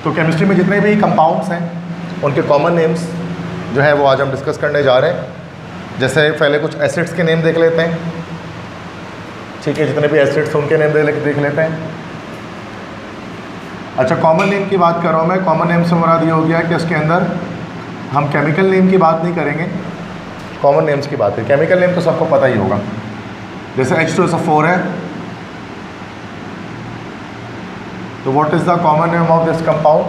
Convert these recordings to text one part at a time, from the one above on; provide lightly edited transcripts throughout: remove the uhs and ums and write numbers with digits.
तो केमिस्ट्री में जितने भी कंपाउंड्स हैं उनके कॉमन नेम्स जो है वो आज हम डिस्कस करने जा रहे हैं। जैसे पहले कुछ एसिड्स के नेम देख लेते हैं, ठीक है, जितने भी एसिड्स हैं उनके नेम देख लेते हैं। अच्छा, कॉमन नेम की बात कर रहा हूँ मैं। कॉमन नेम से मुराद ये हो गया कि उसके अंदर हम केमिकल नेम की बात नहीं करेंगे, कॉमन नेम्स की बात है। केमिकल नेम तो सबको पता ही होगा, जैसे H2SO4 है, तो what is the common name of this compound?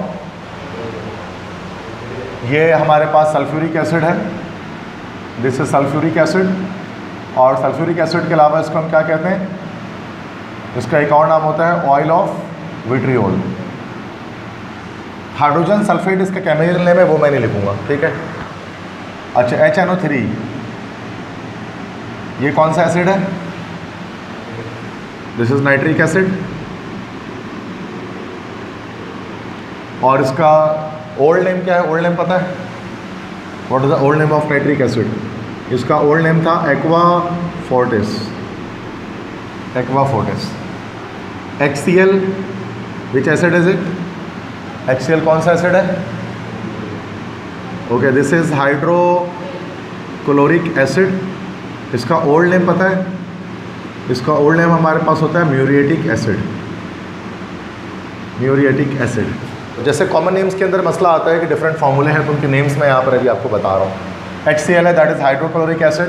ये हमारे पास सल्फ्यूरिक एसिड है, दिस इज सल्फ्यूरिक एसिड। और सल्फ्यूरिक एसिड के अलावा इसको हम क्या कहते हैं? इसका एक और नाम होता है oil of vitriol. Hydrogen sulphate इसका केमिकल नेम है, वो मैं नहीं लिखूंगा, ठीक है। अच्छा, HNO3 ये कौन सा एसिड है? This is nitric acid. और इसका ओल्ड नेम क्या है? ओल्ड नेम पता है? What is the old name of nitric acid? इसका ओल्ड नेम था aqua Fortis. Aqua Fortis. HCl, which acid is it? HCl कौन सा एसिड है? Okay, this is hydrochloric acid. इसका ओल्ड नेम पता है? इसका ओल्ड नेम हमारे पास होता है म्यूरिएटिक एसिड। Muriatic acid. जैसे कॉमन नेम्स के अंदर मसला आता है कि डिफरेंट फार्मूले हैं, तो उनके नेम्स मैं यहाँ पर अभी आपको बता रहा हूँ। HCl है, दैट इज़ हाइड्रोक्लोरिक एसिड,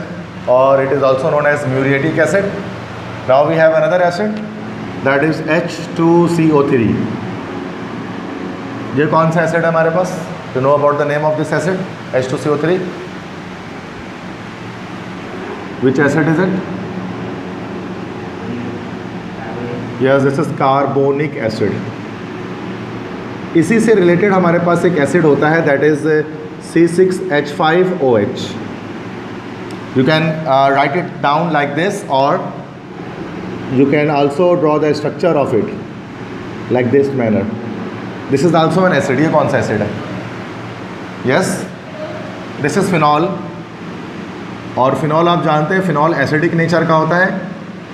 और it is also known as muriatic acid. Now we have another acid that is H2CO3। ये कौन सा एसिड है हमारे पास? You know about the name of this acid H2CO3? Which acid is it? Yes, this is carbonic acid. इसी से related हमारे पास एक एसिड होता है that is C6H5OH। You can write it down like this, और you can also draw the structure of it like this manner. This is also an acid. ये कौन सा एसिड है? Yes, this is phenol. और phenol आप जानते हैं, phenol acidic nature का होता है,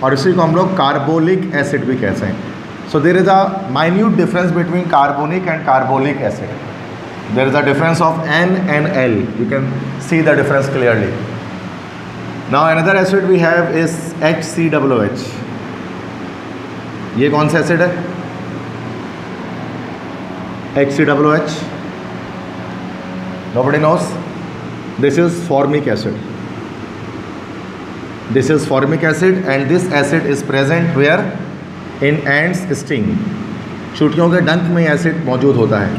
और इसी को हम लोग कार्बोलिक एसिड भी कहते हैं। So there is a minute difference between carbonic and carbolic acid. There is a difference of N and L. You can see the difference clearly. Now another acid we have is HCOOH. ये कौन सा acid है? HCOOH. Nobody knows. This is formic acid. This is formic acid, and this acid is present where? In ants sting. चूटियों के डंक में acid मौजूद होता है,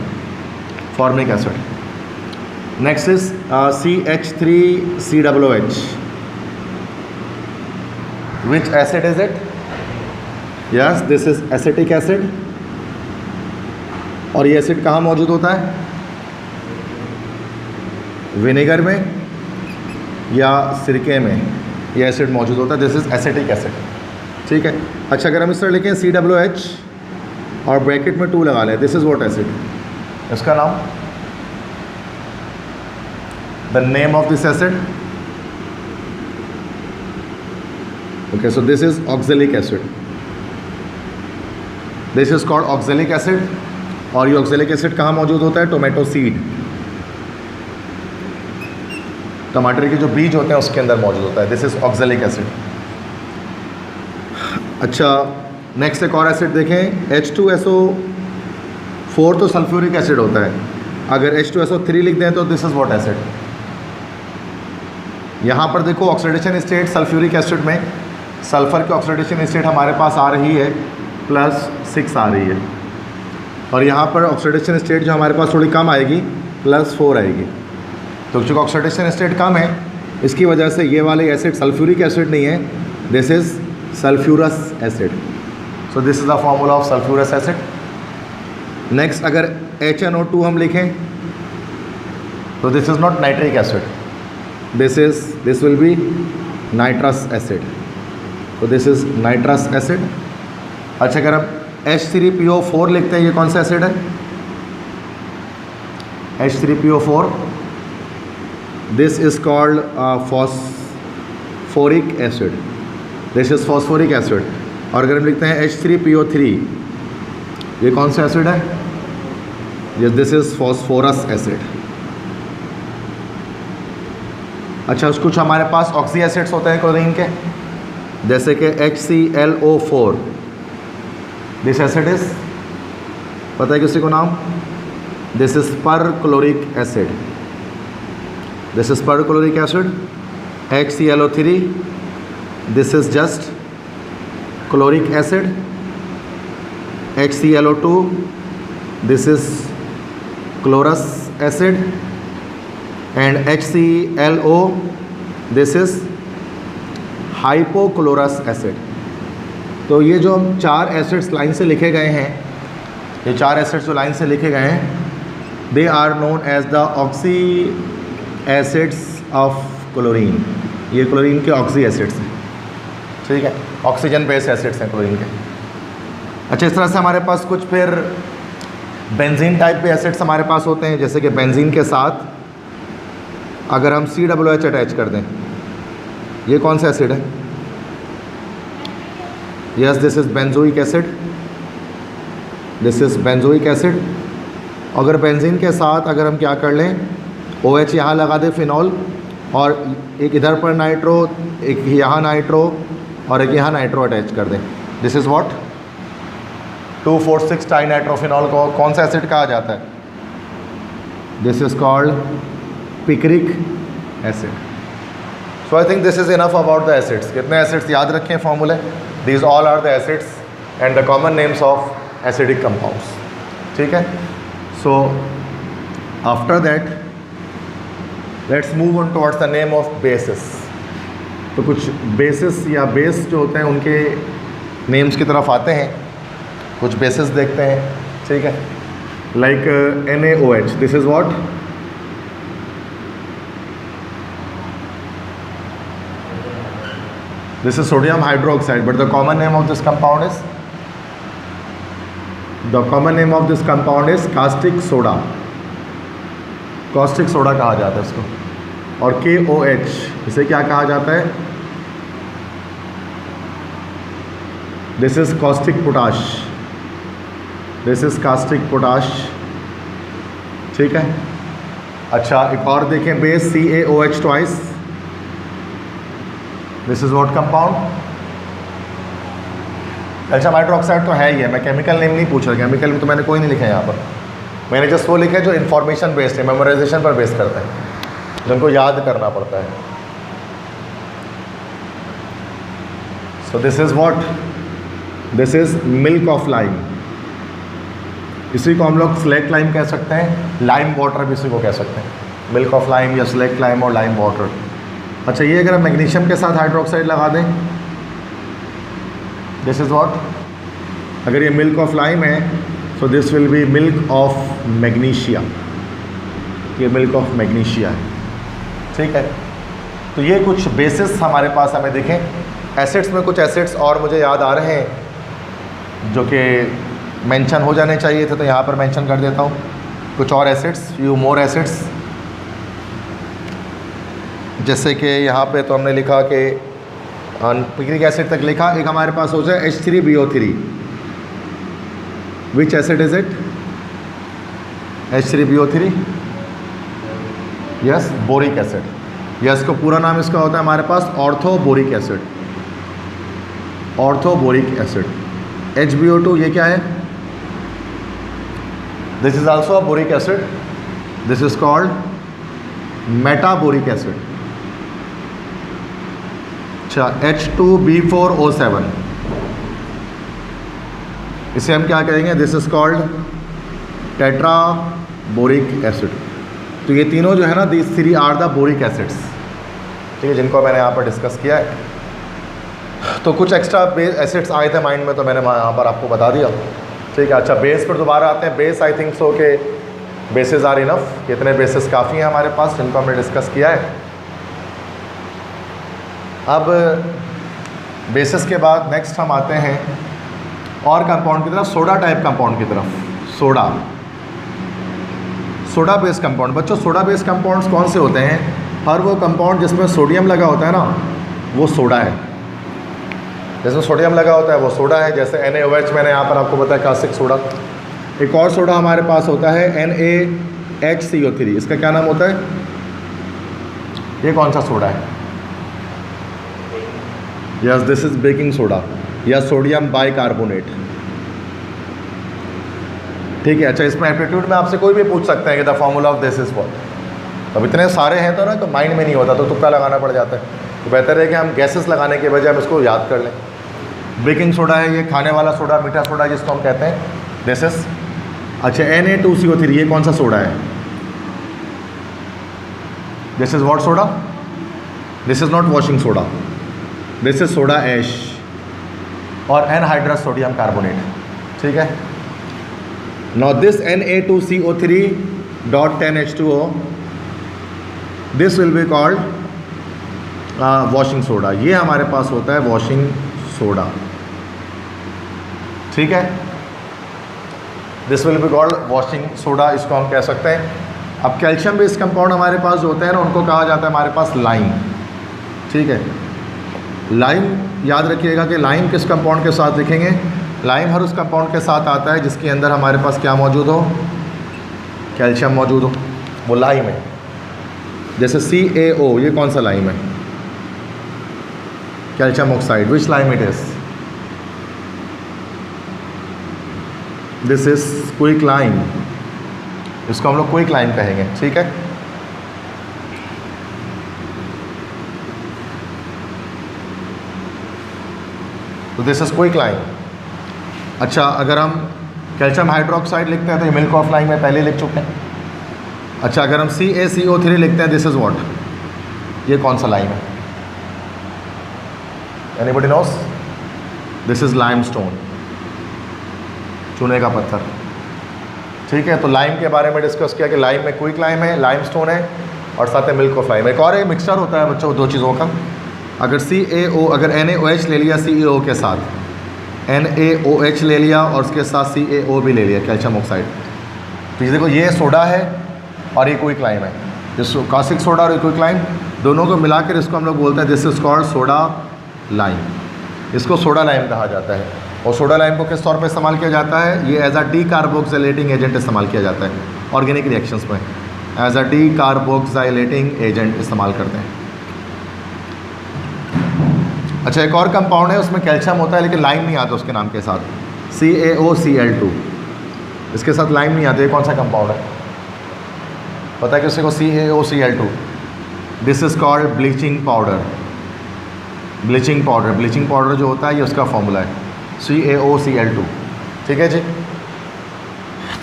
formic acid. Next is CH3COOH। Which acid is it? Yes, this is acetic acid. और ये acid कहाँ मौजूद होता है? विनेगर में या सिरके में ये एसिड मौजूद होता है। दिस इज एसिटिक एसिड, ठीक है। अच्छा, अगर हम इस तरह लिखें COOH और ब्रैकेट में 2 लगा लें, दिस इज व्हाट एसिड? इसका नाम, the name of this acid? Okay, so this is oxalic acid. This is called oxalic acid. और ये ऑक्जेलिक एसिड कहाँ मौजूद होता है? टोमेटो सीड, टमाटर के जो बीज होते हैं उसके अंदर मौजूद होता है। This is oxalic acid. अच्छा, नेक्स्ट एक और एसिड देखें, H2SO4 तो सल्फ्यूरिक एसिड होता है। अगर H2SO3 लिख दें तो दिस इज़ व्हाट एसिड? यहाँ पर देखो ऑक्सीडेशन स्टेट सल्फ्यूरिक एसिड में सल्फ़र की ऑक्सीडेशन स्टेट हमारे पास आ रही है +6 आ रही है, और यहाँ पर ऑक्सीडेशन स्टेट जो हमारे पास थोड़ी कम आएगी, +4 आएगी। तो चूँकि ऑक्सीडेशन स्टेट कम है, इसकी वजह से ये वाले एसिड सल्फ्यूरिक एसिड नहीं है, this is sulfurous acid. So this is the formula of sulfurous acid. Next, अगर HNO2 हम लिखें तो this is not nitric acid. This will be nitrous acid. So this is nitrous acid. अच्छा, अगर हम H3PO4 लिखते हैं, ये कौन सा एसिड है? H3PO4. This is called phosphoric acid. This is phosphoric acid. और अगर हम लिखते हैं H3PO3, ये कौन सा एसिड है? This is phosphorous acid. अच्छा, कुछ हमारे पास ऑक्सी एसिड्स होते हैं क्लोरीन के, जैसे कि HClO4। दिस एसिड इज, पता है किसी को नाम? This is perchloric acid. This is perchloric acid. HClO3, this is just chloric acid. HClO2, this is chlorous acid. And HClO, this is hypochlorous acid. तो ये जो हम 4 एसिड्स लाइन से लिखे गए हैं, ये 4 एसिड्स जो लाइन से लिखे गए हैं, they are known as the oxy acids of chlorine. ये क्लोरीन के ऑक्सी एसिड्स हैं, ठीक है, ऑक्सीजन बेस्ड एसिड्स हैं क्लोरीन के। अच्छा, इस तरह से हमारे पास कुछ फिर बेंजीन टाइप के एसिड्स हमारे पास होते हैं, जैसे कि बेंजीन के साथ अगर हम COOH अटैच कर दें, ये कौन सा एसिड है? Yes, this is benzoic acid. This is benzoic acid. अगर बेंजीन के साथ अगर हम क्या कर लें, OH यहाँ लगा दें फिनॉल, और एक इधर पर नाइट्रो, एक यहाँ नाइट्रो और एक यहाँ नाइट्रो अटैच कर दें, दिस इज़ व्हाट? 2,4,6 डाइनाइट्रोफिनॉल को कौन सा एसिड कहा जाता है? This is called picric acid. So I think this is enough about the acids. कितने एसिड्स याद रखें फॉर्मूले? These all are the acids and the common names of acidic compounds, ठीक है। So after that let's move on towards the name of bases. तो कुछ basis या base जो होते हैं उनके नेम्स की तरफ आते हैं, कुछ बेसिस देखते हैं, ठीक है। Like NaOH, this is what? This is sodium hydroxide, but the common name of this compound is caustic soda। caustic soda कहा जाता है इसको। और KOH, इसे क्या कहा जाता है? This is caustic potash। This is caustic potash, ठीक है। अच्छा, एक और देखें base CaOH twice. This is what compound? Calcium hydroxide तो है ही है, मैं केमिकल नेम नहीं पूछ रहा, केमिकल में तो मैंने कोई नहीं लिखा है यहाँ पर। मैंने जस्ट वो लिखा है जो इन्फॉर्मेशन बेस्ड है, मेमोराइजेशन पर बेस करता है, जिनको याद करना पड़ता है। So this is what? This is milk of lime. इसी को हम लोग स्लेक्ट लाइम कह सकते हैं, लाइम वाटर भी इसी को कह सकते हैं, मिल्क ऑफ लाइम या स्लेक्ट लाइम और लाइम वाटर। अच्छा, ये अगर हम मैग्नीशियम के साथ हाइड्रोक्साइड लगा दें, दिस इज़ व्हाट? अगर ये मिल्क ऑफ लाइम है, सो this will B milk of magnesia. ये मिल्क ऑफ मैग्नीशिया है, ठीक है। तो ये कुछ बेसिस हमारे पास हमें दिखें। एसिड्स में कुछ एसिड्स और मुझे याद आ रहे हैं जो कि मेंशन हो जाने चाहिए थे, तो यहाँ पर मेंशन कर देता हूँ। कुछ और एसिड्स, फ्यू मोर एसिड्स, जैसे कि यहाँ पे तो हमने लिखा कि पिक्रिक एसिड तक लिखा। एक हमारे पास हो जाए H3BO3। Which acid is it? H3BO3, yes, boric acid. Yes, को पूरा नाम इसका होता है हमारे पास orthoboric acid. Orthoboric acid. HBO2, ये क्या है? This is also a boric acid. This is called metaboric acid. अच्छा, H2B4O7, इसे हम क्या कहेंगे? This is called tetraboric acid. तो ये तीनों जो है ना, these three are the boric acids, ठीक है, जिनको मैंने यहाँ पर डिस्कस किया है। तो कुछ एक्स्ट्रा बेस एसिड्स आए थे माइंड में, तो मैंने यहाँ पर आपको बता दिया, ठीक है। अच्छा, बेस पर दोबारा आते हैं। बेस, आई थिंक सो के बेसिस आर इनफ। कितने बेसिस काफ़ी हैं हमारे पास, जिनको हमने डिस्कस किया है। अब बेसिस के बाद नेक्स्ट हम आते हैं और कंपाउंड की तरफ, सोडा टाइप कंपाउंड की तरफ। Soda based compound. बच्चों, सोडा बेस्ड कंपाउंड्स कौन से होते हैं? हर वो कंपाउंड जिसमें सोडियम लगा होता है ना, वो सोडा है। जिसमें सोडियम लगा होता है वो सोडा है। जैसे NaOH मैंने यहाँ पर आपको बताया, कास्टिक सोडा। एक और सोडा हमारे पास होता है NaHCO3, इसका क्या नाम होता है? ये कौन सा सोडा है? Yes, this is baking soda या सोडियम बाइकार्बोनेट। ठीक है। अच्छा, इसमें एप्टीट्यूड में आपसे कोई भी पूछ सकते हैं कि the formula of this is what. अब इतने सारे हैं तो ना, तो माइंड में नहीं होता, तो तुक्का लगाना पड़ जाता है। तो बेहतर है कि हम गैसेस लगाने के बजाय हम इसको याद कर लें। बेकिंग सोडा है, ये खाने वाला सोडा, मीठा सोडा जिसको हम कहते हैं, दिस इज। अच्छा, Na2CO3, ये कौन सा सोडा है? This is what soda? This is not washing soda, this is soda ash और एनहाइड्रस सोडियम कार्बोनेट। ठीक है। Now this Na2CO3 dot 10H2O, this will be called washing soda. ये हमारे पास होता है वॉशिंग सोडा। ठीक है। This will be called washing soda, इसको हम कह सकते हैं। अब कैल्शियम बेस्ड कंपाउंड हमारे पास जो होते हैं ना, उनको कहा जाता है हमारे पास लाइम। ठीक है। लाइम याद रखिएगा कि लाइम किस कंपाउंड के साथ लिखेंगे? लाइम हर उस कंपाउंड के साथ आता है जिसके अंदर हमारे पास क्या मौजूद हो? कैल्शियम मौजूद हो, वो लाइम है। जैसे CaO, ये कौन सा लाइम है? Calcium oxide. Which lime it is? This is quick lime, इसको हम लोग क्विक लाइम कहेंगे। ठीक है। तो दिस इज क्विक लाइम। अच्छा, अगर हम कैल्शियम हाइड्रोक्साइड लिखते हैं तो ये मिल्क ऑफ लाइम में पहले लिख चुके हैं। अच्छा, अगर हम CaCO3 लिखते हैं, दिस इज व्हाट? ये कौन सा लाइम है? Anybody knows? This is limestone, चूने का पत्थर। ठीक है। तो लाइम के बारे में डिस्कस किया कि लाइम में क्विक लाइम है, लाइमस्टोन है और साथ में मिल्क ऑफ लाइम। एक और एक मिक्सचर होता है बच्चों दो चीज़ों का। अगर अगर NaOH ले लिया CaO के साथ, NaOH ले लिया और उसके साथ CaO भी ले लिया, कैल्शियम ऑक्साइड, तो ये देखो, ये सोडा है और ये क्विक लाइम है। जिसको कास्टिक सोडा और क्विक लाइम दोनों को मिलाकर इसको हम लोग बोलते हैं this is called soda lime. इसको सोडा लाइम कहा जाता है। और सोडा लाइम को किस तौर पे इस्तेमाल किया जाता है? ये एज अ डीकार्बोक्सिलेटिंग एजेंट इस्तेमाल किया जाता है ऑर्गेनिक रिएक्शंस में, एज अ डीकार्बोक्सिलेटिंग एजेंट इस्तेमाल करते हैं। अच्छा, एक और कंपाउंड है, उसमें कैल्शियम होता है लेकिन लाइम नहीं आता उसके नाम के साथ, CaOCl2। इसके साथ लाइम नहीं आती। कौन सा कंपाउंड है पता है किसी को? CaOCl2। This is called bleaching powder. Bleaching powder, bleaching powder जो होता है ये उसका फॉर्मूला है, CaOCl2। ठीक है जी।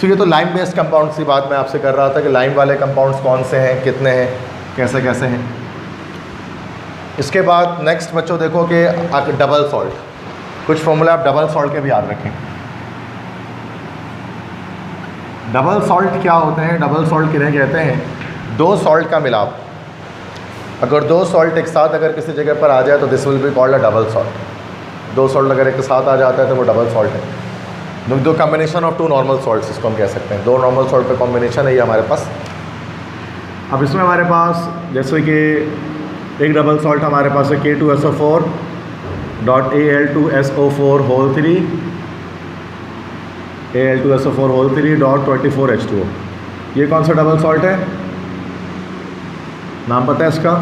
तो ये तो लाइम बेस्ड कंपाउंड की बात मैं आपसे कर रहा था कि लाइम वाले कंपाउंड्स कौन से हैं, कितने हैं, कैसे कैसे हैं। इसके बाद नेक्स्ट बच्चों देखो कि डबल सॉल्ट, कुछ फॉर्मूला आप डबल सॉल्ट के भी याद रखें। डबल सॉल्ट क्या होते हैं? डबल सॉल्ट किन्हें कहते हैं? दो सॉल्ट का मिलाप। अगर दो सॉल्ट एक साथ अगर किसी जगह पर आ जाए तो this will be called a double salt. दो सॉल्ट अगर एक साथ आ जाता है तो वो डबल सॉल्ट है। दो combination of two normal salts इसको हम कह सकते हैं। दो नॉर्मल सॉल्ट का कॉम्बिनेशन है ये हमारे पास। अब इसमें हमारे पास जैसे कि एक डबल सॉल्ट हमारे पास है K2SO4 dot Al2SO4 whole 3 Al2SO4 whole 3 dot 24H2O। ये कौन सा डबल सॉल्ट है? नाम पता है इसका?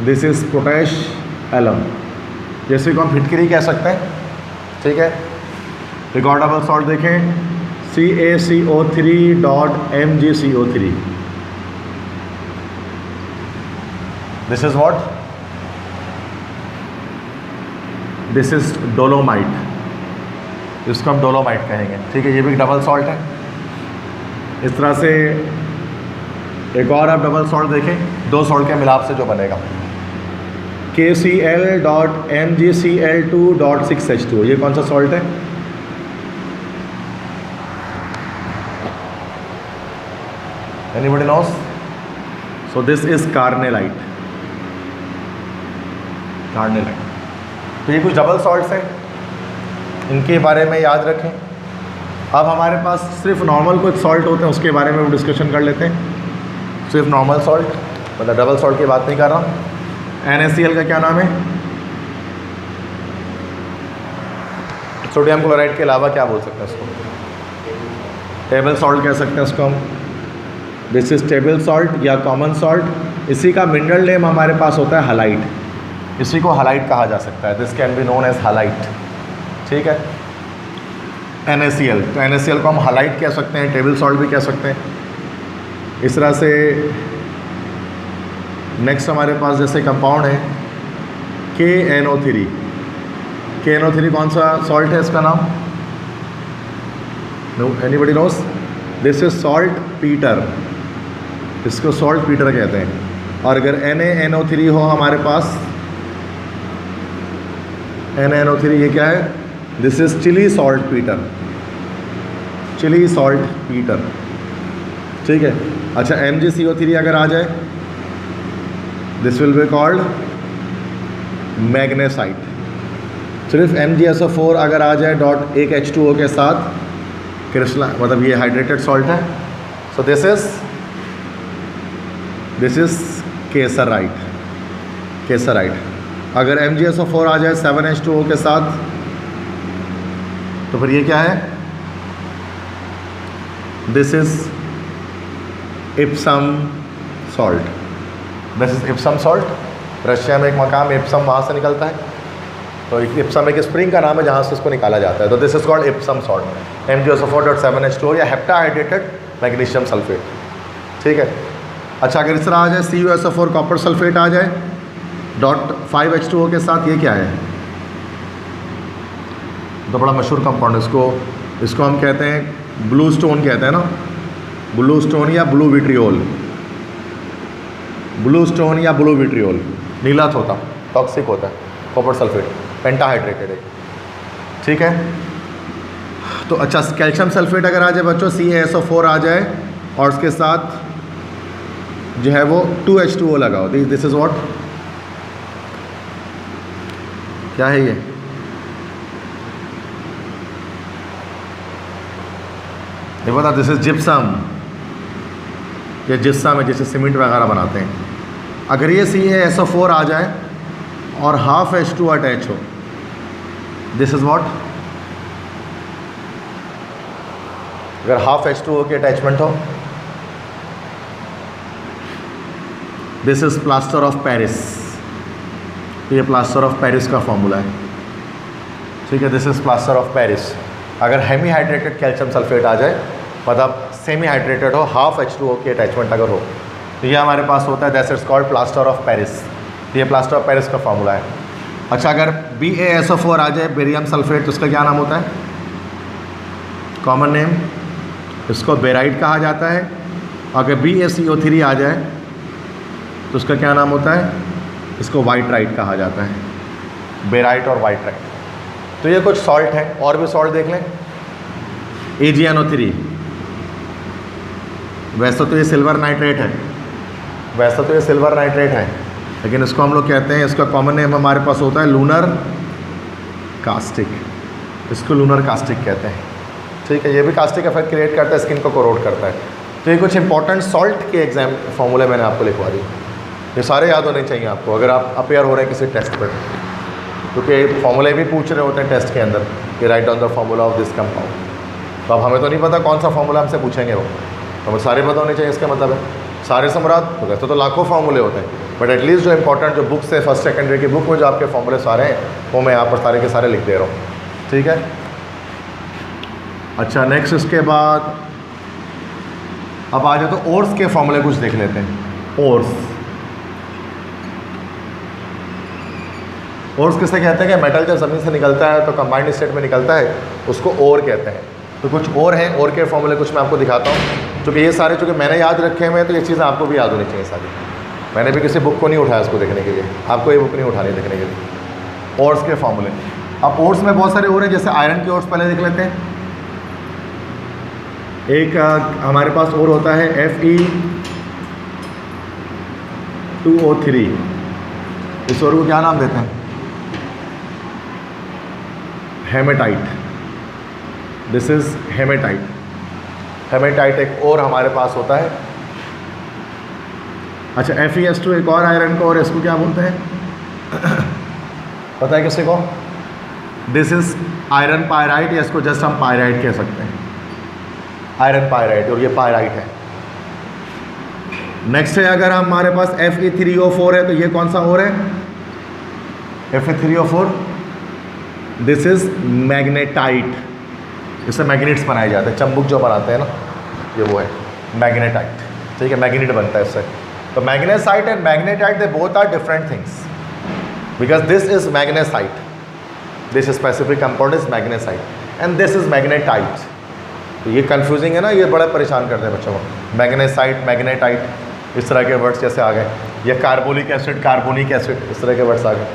दिस इज़ पोटैश एलम, जैसे को हम फिटकरी कह सकते हैं। ठीक है। एक और डबल सॉल्ट देखें, CaCO3 dot MgCO3। This is what? This is dolomite, इसको हम डोलोमाइट कहेंगे। ठीक है। ये भी डबल सॉल्ट है। इस तरह से एक और आप डबल सॉल्ट देखें, दो सॉल्ट के मिलाप से जो बनेगा, KCl dot MgCl2 dot 6H2। ये कौन सा सॉल्ट है? Anybody knows? So this is carnallite. Carnallite. तो ये कुछ डबल सॉल्ट्स हैं, इनके बारे में याद रखें। अब हमारे पास सिर्फ नॉर्मल कुछ सॉल्ट होते हैं, उसके बारे में डिस्कशन कर लेते हैं। सिर्फ नॉर्मल सॉल्ट, मतलब डबल सॉल्ट की बात नहीं कर रहा हूँ। NaCl का क्या नाम है? सोडियम क्लोराइड के अलावा क्या बोल सकते हैं उसको? टेबल सॉल्ट कह सकते हैं उसको हम, दिस इज़ टेबल सॉल्ट या कॉमन सॉल्ट। इसी का मिनरल नेम हमारे पास होता है हलाइट, इसी को हलाइट कहा जा सकता है, this can be known as halite. ठीक है, NaCl, तो NaCl को हम हलाइट कह सकते हैं, टेबल सॉल्ट भी कह सकते हैं। इस तरह से नेक्स्ट हमारे पास जैसे कंपाउंड है KNO3। KNO3 कौन सा सॉल्ट है, इसका नाम no anybody knows? This is saltpetre, इसको सॉल्ट पीटर कहते हैं। और अगर NaNO3 हो हमारे पास, NaNO3 ये क्या है, this is Chile saltpetre, Chile saltpetre. ठीक है, अच्छा MgCO3 अगर आ जाए, this will be called magnesite. सिर्फ MgSO4 अगर आ जाए डॉट एक H2O के साथ क्रिस्टल, मतलब ये हाइड्रेटेड सॉल्ट है, सो दिस इज केसराइट, केसराइट। अगर MgSO4 आ जाए 7H2O के साथ, तो फिर ये क्या है, this is Epsom salt, this is Epsom salt. Russia में एक मकाम इप्सम वहाँ से निकलता है, तो इप्सम एक स्प्रिंग का नाम है जहाँ से इसको निकाला जाता है, तो this is called Epsom salt, MgSO4.7H2O या हेप्टाहाइड्रेटेड मैग्नीशियम सल्फेट। ठीक है, अच्छा अगर इस तरह आ जाए CuSO4 कॉपर सल्फेट आ जाए डॉट 5H2O के साथ, ये क्या है, तो बड़ा मशहूर कंपाउंड, इसको हम कहते हैं ब्लू स्टोन कहते हैं ना, ब्लू स्टोन या ब्लू विट्रियोल, ब्लू स्टोन या ब्लू विट्रियोल, नीला होता, टॉक्सिक होता है, कॉपर सल्फेट, पेंटाहाइड्रेटेड है। ठीक है, तो अच्छा कैल्शियम सल्फेट अगर आ जाए बच्चों, CaSO4 आ जाए और उसके साथ जो है वो 2H2O लगाओ, दिस इज व्हाट, क्या है ये, पता, दिस इज जिप्सम, ये जिप्सम है जिससे सीमेंट वगैरह बनाते हैं। अगर ये CaSO4 आ जाए और हाफ H2 अटैच हो, दिस इज व्हाट, अगर हाफ H2O की अटैचमेंट हो, this is plaster of Paris, ये प्लास्टर ऑफ पेरिस का फॉर्मूला है। ठीक है, this is plaster of Paris. अगर हेमी हाइड्रेटेड कैल्शियम सल्फेट आ जाए, मतलब सेमी हाइड्रेटेड हो, हाफ H2O की अटैचमेंट अगर हो, तो ये हमारे पास होता है, that's it's called plaster of Paris, ये प्लास्टर ऑफ पेरिस का फॉर्मूला है। अच्छा अगर BaSO4 आ जाए, बेरियम सल्फेट, तो उसका क्या नाम होता है, कॉमन नेम, इसको बेराइट कहा जाता है। अगर BaCO3 आ जाए तो उसका क्या नाम होता है, इसको वाइटराइट कहा जाता है, बेराइट और वाइटराइट। तो ये कुछ सॉल्ट हैं, और भी सॉल्ट देख लें। AgNO3, वैसे तो ये सिल्वर नाइट्रेट है, वैसे तो ये सिल्वर नाइट्रेट है, लेकिन इसको हम लोग कहते हैं, इसका कॉमन नेम हमारे पास होता है लूनर कास्टिक, इसको लूनर कास्टिक कहते हैं। ठीक है, ये भी कास्टिक इफेक्ट क्रिएट करता है, स्किन को कोरोड करता है। तो ये कुछ इंपॉर्टेंट सॉल्ट के एग्जाम फॉर्मूले मैंने आपको लिखवा दी, ये सारे याद होने चाहिए आपको अगर आप अपेयर हो रहे हैं किसी टेस्ट पर, क्योंकि फॉर्मूले भी पूछ रहे होते हैं टेस्ट के अंदर कि write down the formula of this compound. तो अब हमें तो नहीं पता कौन सा फॉर्मूला हमसे पूछेंगे, वो हमें सारे पता होने चाहिए, इसका मतलब है सारे से मुराद, तो वैसे तो लाखों फार्मूले होते हैं, बट एटलीस्ट जो इंपॉर्टेंट जो बुक से फर्स्ट सेकेंडरी की बुक में जो आपके फॉर्मूले सारे हैं, वो मैं यहाँ पर सारे के सारे लिख दे रहा हूँ। ठीक है, अच्छा नेक्स्ट इसके बाद अब आ जाए तो ओर्स के फॉर्मूले कुछ देख लेते हैं। ओर्स किसे कहते हैं कि मेटल जब ज़मीन से निकलता है तो कंबाइंड स्टेट में निकलता है, उसको ओर कहते हैं। तो कुछ और हैं, और के फॉर्मूले कुछ मैं आपको दिखाता हूँ, क्योंकि ये सारे चूँकि मैंने याद रखे हुए हैं, तो ये चीज़ें आपको भी याद होनी चाहिए सारी। मैंने भी किसी बुक को नहीं उठाया इसको देखने के लिए, आपको ये बुक नहीं उठानी देखने के लिए। ओर्स के फॉर्मूले, अब ओर्स में बहुत सारे और हैं, जैसे आयरन के ओर्स पहले देख लेते हैं। एक हमारे पास और होता है Fe2O3, इस और को क्या नाम देते हैं, haematite, this is haematite. Haematite एक और हमारे पास होता है। अच्छा FeS2 एक और आयरन को, और इसको क्या बोलते हैं पता है किसी को, दिस इज आयरन पायराइट, या इसको जस्ट हम पायराइट कह सकते हैं। आयरन पायराइट, और ये पायराइट है। नेक्स्ट है अगर हमारे पास Fe3O4 है तो ये कौन सा और है? Fe3O4, this is magnetite. इससे मैग्नेट्स बनाए जाते हैं, चंबुक जो बनाते हैं ना, ये वो है मैग्नेटाइट। ठीक है, मैग्नेट बनता है इससे। तो magnesite and magnetite they both are different things, because this is magnesite, this specific compound is magnesite and this is magnetite. तो ये कंफ्यूजिंग है ना, ये बड़ा परेशान करते हैं बच्चों को। मैग्नेसाइट, मैग्नेटाइट, इस तरह के वर्ड्स जैसे आ गए, या कार्बोलिक एसिड, कार्बोनिक एसिड, इस तरह के वर्ड्स आ गए।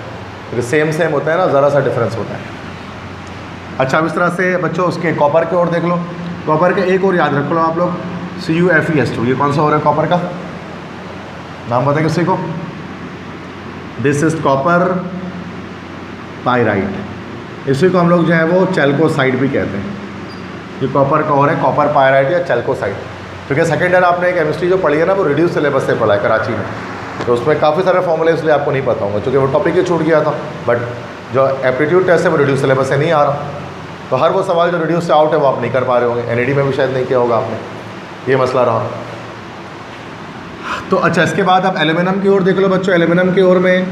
तो सेम सेम होता है ना, ज़रा सा डिफरेंस होता है। अच्छा, अब इस तरह से बच्चों उसके कॉपर के और देख लो। कॉपर के एक और याद रख लो आप लोग, CuFeS2। ये कौन सा हो रहा है कॉपर का? नाम बताए किसी को? This is copper pyrite. इसी को हम लोग जो है वो चैल्कोसाइड भी कहते हैं। ये कॉपर का और है, कॉपर पायराइट या चैल्कोसाइड। क्योंकि सेकेंड ईयर आपने केमिस्ट्री जो पढ़ी है ना, वो रिड्यूस सिलेबस से पढ़ा है कराची में, तो उसमें काफ़ी सारे फॉर्मूले इसलिए आपको नहीं पता होंगे, क्योंकि वो टॉपिक ही छूट गया था। बट जो एप्टीट्यूड टेस्ट है वो रिड्यूस सिलेबस से नहीं आ रहा, तो हर वो सवाल जो रिड्यूस से आउट है वो आप नहीं कर पा रहे होंगे। NED में भी शायद नहीं किया होगा आपने, ये मसला रहा। तो अच्छा, इसके बाद आप एल्यूमिनियम की ओर देख लो बच्चों। एल्यूमिनियम की ओर में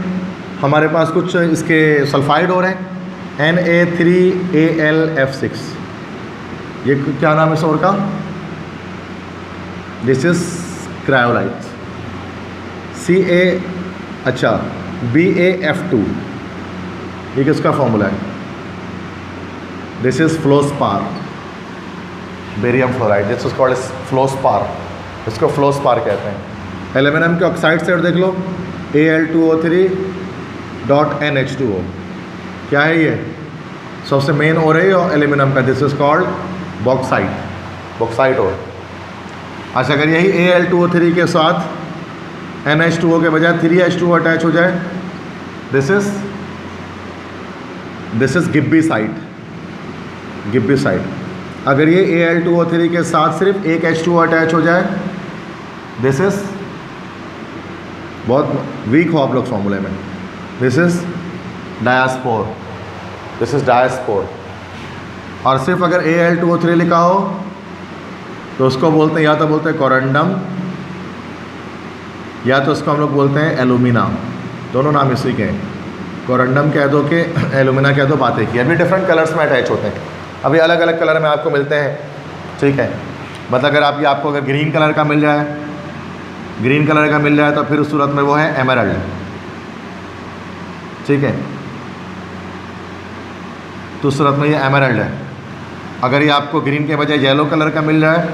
हमारे पास कुछ इसके सल्फाइड और हैं, Na3Al(F6). ये क्या नाम है इस और का? This is cryolite. अच्छा, BaF2, ये किसका फॉर्मूला है? This is फ्लोस्पार, barium fluoride, this is called फ्लोस्पार, इसको फ्लोस्पार कहते हैं। एल्यूमिनियम के ऑक्साइड साइड देख लो, Al2O3.NH2O, क्या है ये? सबसे मेन और है एल्यूमिनियम का, this is called bauxite, bauxite और। अच्छा, अगर यही Al2O3 के साथ NH2O के बजाय 3H2O अटैच हो जाए, दिस इज गिब्बीसाइट, गिब्बीसाइट। अगर ये Al2O3 के साथ सिर्फ एक H2O अटैच हो जाए, दिस इज, बहुत वीक हो आप लोग फॉर्मूले में, दिस इज डायास्पोर, दिस इज डायास्पोर। और सिर्फ अगर Al2O3 लिखा हो तो उसको बोलते हैं, या तो बोलते हैं कोरंडम, या तो उसको हम लोग बोलते हैं एलुमिना। दोनों नाम इसी के हैं, कोरंडम कह दो कि एलुमिना कह दो, बातें की। अभी डिफरेंट कलर्स में अटैच होते हैं, अभी अलग अलग कलर में आपको मिलते हैं। ठीक है, मतलब अगर आपको अगर ग्रीन कलर का मिल जाए, ग्रीन कलर का मिल जाए तो फिर उस सूरत में वो है एमराल्ड। ठीक है, तो उस सूरत में ये एमराल्ड है। अगर ये आपको ग्रीन के बजाय येलो कलर का मिल जाए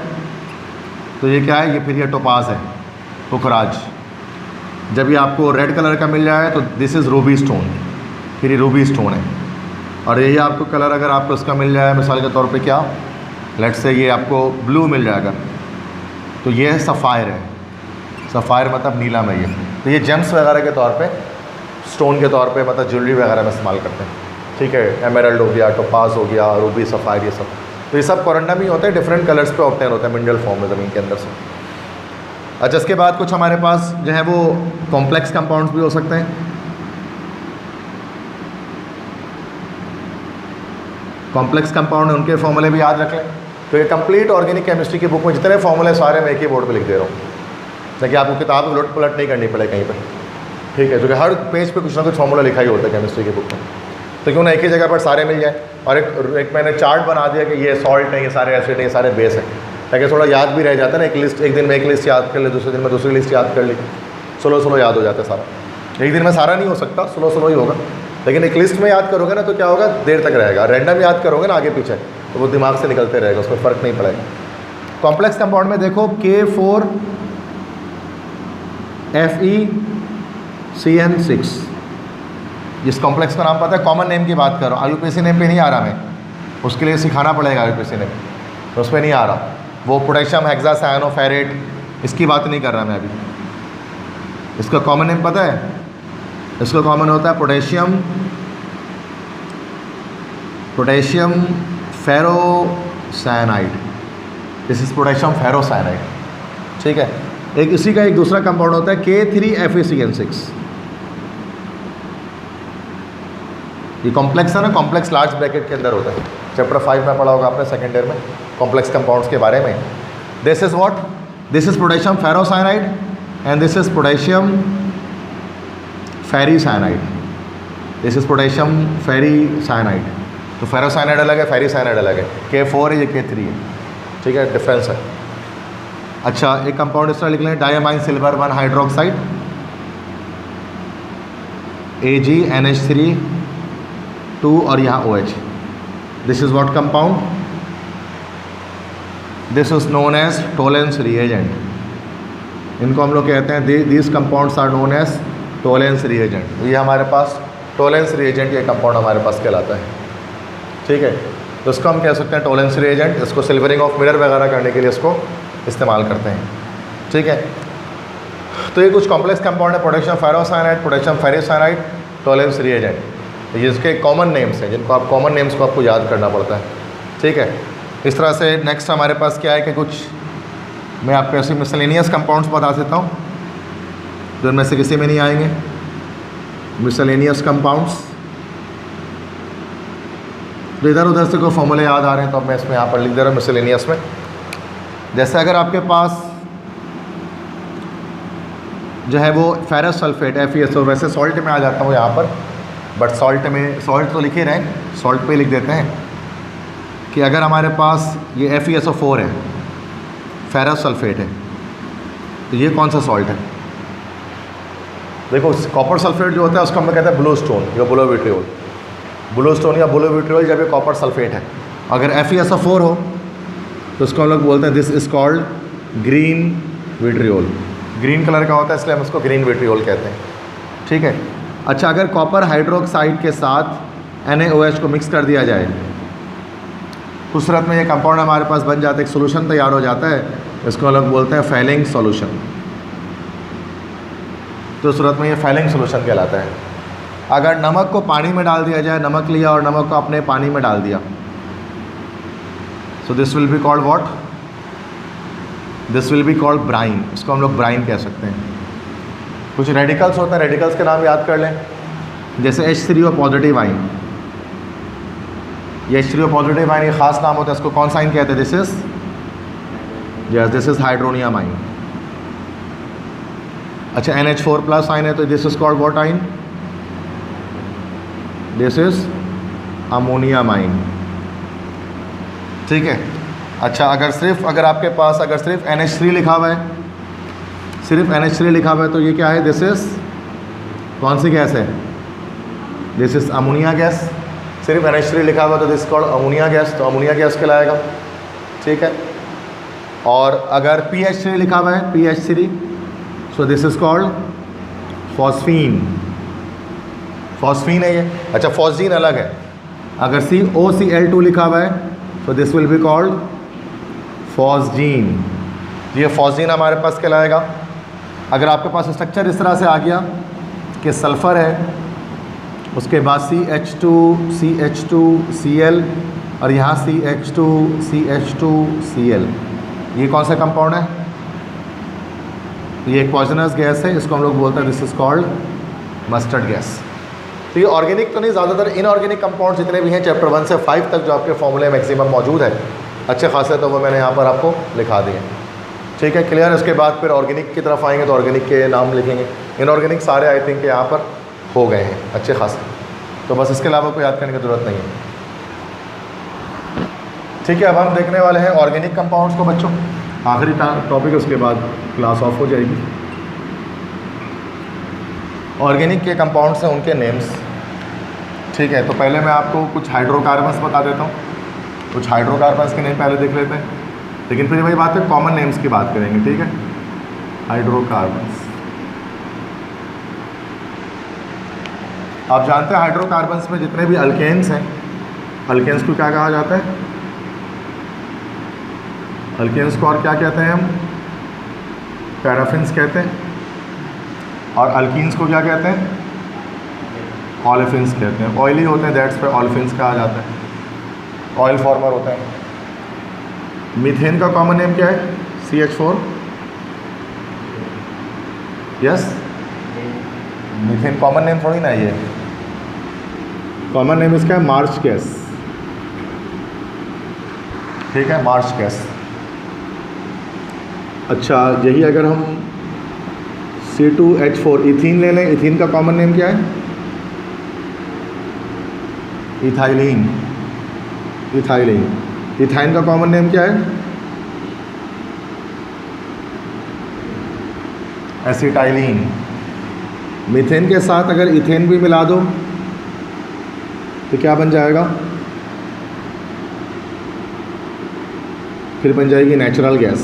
तो ये क्या है? ये फिर ये टोपाज है, पुखराज। जब ये आपको रेड कलर का मिल जाए तो दिस इज़ रूबी स्टोन, फिर ये रूबी स्टोन है। और यही आपको कलर अगर आपको इसका मिल जाए, मिसाल के तौर पे क्या, लेट्स से ये आपको ब्लू मिल जाएगा, तो ये है सफ़ायर है। सफ़ायर मतलब नीलम है ये। तो ये जेम्स वगैरह के तौर पे, स्टोन के तौर पे, मतलब ज्वेलरी वगैरह में इस्तेमाल करते हैं। ठीक है, एमराल्ड हो गया, टोपाज हो गया, रूबी, सफ़ायर, ये सब। तो ये सब कोरंडम ही होते हैं, डिफरेंट कलर्स पे ऑब्टेन होते हैं मिनरल फॉर्म में ज़मीन के अंदर से। अच्छा, इसके बाद कुछ हमारे पास जो है वो कॉम्प्लेक्स कंपाउंड्स भी हो सकते हैं। कॉम्प्लेक्स कंपाउंड उनके फॉर्मूले भी याद रख लें। तो ये कंप्लीट ऑर्गेनिक केमिस्ट्री की बुक में जितने फॉर्मूले सारे मैं एक ही बोर्ड पे लिख दे रहा हूँ, ताकि आपको किताब उलट पलट नहीं करनी पड़े कहीं पर। ठीक है, क्योंकि हर पेज पे कुछ ना कुछ फॉर्मूला लिखा ही होता है केमिस्ट्री की बुक में, तो क्यों ना एक ही जगह पर सारे मिल जाए। और एक मैंने चार्ट बना दिया कि ये सॉल्ट है, ये सारे एसिड है, ये सारे बेस है, ताकि थोड़ा याद भी रह जाता है ना। एक लिस्ट, एक दिन में एक लिस्ट याद कर ले, दूसरे दिन में दूसरी लिस्ट याद कर ली, स्लो याद हो जाता है सारा। एक दिन में सारा नहीं हो सकता, स्लो ही होगा, लेकिन एक लिस्ट में याद करोगे ना तो क्या होगा, देर तक रहेगा। रैंडम याद करोगे ना आगे पीछे, तो वो दिमाग से निकलते रहेगा, उसमें फ़र्क नहीं पड़ेगा। कॉम्प्लेक्स कंपाउंड में देखो K4FeCN6, जिस कॉम्प्लेक्स का नाम पता है, कॉमन नेम की बात कर रहा हूँ, IUPAC नेम पे नहीं आ रहा मैं, उसके लिए सिखाना पड़ेगा IUPAC नेम, तो उस पर नहीं आ रहा। वो पोटेशियम हेक्सासायनोफेरेट, इसकी बात नहीं कर रहा मैं अभी। इसका कॉमन नेम पता है? इसका कॉमन होता है पोटेशियम फेरोसायनाइड, दिस इज पोटेशियम फेरोसायनाइड। ठीक है, एक इसी का एक दूसरा कंपाउंड होता है K3FeCN6। ये कॉम्प्लेक्स है ना, कॉम्प्लेक्स लार्ज ब्रैकेट के अंदर होता है। चैप्टर 5 में पढ़ा होगा आपने सेकेंड ईयर में। कॉम्प्लेक्स कंपाउंड्स के बारे में। This is what, this is potassium ferrocyanide and this is potassium ferricyanide. This is potassium ferricyanide. तो फेरोसाइनाइड अलग है, फेरीसाइनाइड अलग है। K4 है, ये K3 है, ठीक है, डिफरेंस है। अच्छा, एक कंपाउंड इस तरह लिख लें, डायमाइन सिल्वर 1 हाइड्रोक्साइड AgNH3 और यहाँ OH। This is what compound, this is known as Tollens reagent. इनको हम लोग कहते हैं these compounds are known as Tollens reagent. ये हमारे पास टोलेंस रिएजेंट ये कंपाउंड हमारे पास कहलाता है, ठीक है। तो इसको हम कह सकते हैं टोलेंस रिएजेंट। इसको सिल्वरिंग ऑफ मिरर वगैरह करने के लिए इसको इस्तेमाल करते हैं, ठीक है। तो ये कुछ कॉम्प्लेक्स कंपाउंड है, potassium ferrocyanide, potassium ferricyanide, Tollens reagent. तो ये इसके कॉमन नेम्स हैं, जिनको आप कॉमन नेम्स को आपको याद करना पड़ता है, ठीक है। इस तरह से नेक्स्ट हमारे पास क्या है कि कुछ मैं आपको ऐसे मिसलेनियस कंपाउंड्स बता देता हूँ जो इनमें से किसी में नहीं आएंगे। मिसलेनियस कंपाउंड्स, तो इधर उधर से कोई फॉर्मूले याद आ रहे हैं तो अब मैं इसमें यहाँ पर लिख दे रहा हूँ मिसलेनियस में। जैसे अगर आपके पास जो है वो फेरस सल्फेट FeSO, वैसे सॉल्ट में आ जाता हूँ यहाँ पर, बट सॉल्ट में, सॉल्ट तो लिखे रहें, सॉल्ट पे लिख देते हैं कि अगर हमारे पास ये FeSO4 है, फेरस सल्फेट है, तो ये कौन सा सॉल्ट है? देखो, कॉपर सल्फेट जो होता है उसको हम कहते हैं ब्लू स्टोन या ब्लू विट्रियोल। ब्लू स्टोन या ब्लू विट्रियोल जब ये कॉपर सल्फेट है। अगर FeSO4 हो तो उसको हम लोग बोलते हैं this is called green vitriol. Green colour का होता है इसलिए हम उसको ग्रीन विट्रियोल कहते हैं, ठीक है। अच्छा, अगर कॉपर हाइड्रोक्साइड के साथ NaOH को मिक्स कर दिया जाए तो उस सूरत में ये कंपाउंड हमारे पास बन जाता है, एक सोल्यूशन तैयार हो जाता है, इसको हम लोग बोलते हैं फैलिंग सॉल्यूशन। तो उस सूरत में ये फैलिंग सॉल्यूशन कहलाता है। अगर नमक को पानी में डाल दिया जाए, नमक लिया और नमक को अपने पानी में डाल दिया, so this will be called what, this will be called brine. इसको हम लोग ब्राइन कह सकते हैं। कुछ रेडिकल्स होते हैं, रेडिकल्स के नाम याद कर लें, जैसे H3O पॉजिटिव आइन। ये H3O पॉजिटिव आइन, ये ख़ास नाम होता है, इसको कौन सा आइन कहते हैं? This is, yes, this is hydronium आइन। अच्छा, NH4+ आइन है तो दिस इज़ कॉल्ड व्हाट आइन? दिस इज़ अमोनियम आइन, ठीक है। अच्छा, अगर आपके पास सिर्फ NH3 लिखा हुआ है, सिर्फ NH3 लिखा हुआ है तो ये क्या है? दिस इज़ कौन सी गैस है? This is ammonia gas. सिर्फ NH3 लिखा हुआ तो दिस कॉल्ड अमोनिया गैस, तो अमोनिया गैस कहलाएगा, ठीक है। और अगर PH3 लिखा हुआ है, PH3, so this is called phosphine. Phosphine है ये। अच्छा, फॉस्जीन अलग है। अगर COCl2 लिखा हुआ है तो this will be called phosgene. ये फॉस्जीन हमारे पास कहलाएगा। अगर आपके पास स्ट्रक्चर इस तरह से आ गया कि सल्फ़र है, उसके बाद CH2CH2Cl और यहाँ CH2CH2Cl, ये कौन सा कंपाउंड है? ये एक पॉइजनस गैस है, इसको हम लोग बोलते हैं this is called mustard gas. तो ये ऑर्गेनिक तो नहीं, ज़्यादातर इनऑर्गेनिक कंपाउंड जितने भी हैं चैप्टर 1 से 5 तक जो आपके फॉर्मूले मैक्सिमम मौजूद है अच्छे खासे, तो वो मैंने यहाँ पर आपको लिखा दिए, ठीक है, क्लियर। उसके बाद फिर ऑर्गेनिक की तरफ आएंगे तो ऑर्गेनिक के नाम लिखेंगे। इनऑर्गेनिक सारे आई थिंक यहाँ पर हो गए हैं अच्छे खासे, तो बस इसके अलावा कोई याद करने की ज़रूरत नहीं है, ठीक है। अब हम देखने वाले हैं ऑर्गेनिक कंपाउंड्स को बच्चों, आखिरी टॉपिक, उसके बाद क्लास ऑफ हो जाएगी। ऑर्गेनिक के कंपाउंड्स हैं, उनके नेम्स, ठीक है। तो पहले मैं आपको कुछ हाइड्रोकार्बन्स बता देता हूँ, कुछ हाइड्रोकार्बन्स के नेम पहले देख लेते हैं, लेकिन फिर वही बात है, कॉमन नेम्स की बात करेंगे, ठीक है। हाइड्रोकार्बन्स, आप जानते हैं हाइड्रोकार्बन्स में जितने भी अल्केन्स हैं, अल्केन्स को क्या कहा जाता है? अल्केन्स को और क्या कहते हैं हम? पैराफिन्स कहते हैं। और अल्कीन्स को क्या कहते हैं? ऑलिफिन्स कहते हैं। ऑयली होते हैं, दैट्स पे ऑलिफिन्स कहा जाता है, ऑयल फॉर्मर होता है। मीथेन का कॉमन नेम क्या है? CH4, yes. Methane common name थोड़ी ना, ये कॉमन नेम इसका है मार्च गैस। ठीक है, मार्च गैस। अच्छा, यही अगर हम C2H4 इथीन ले लें, इथीन का कॉमन नेम क्या है? इथाइलिन। इथाइलिन। इथाइन का कॉमन नेम क्या है? एसिटाइलिन। मीथेन के साथ अगर इथेन भी मिला दो तो क्या बन जाएगा? फिर बन जाएगी नेचुरल गैस,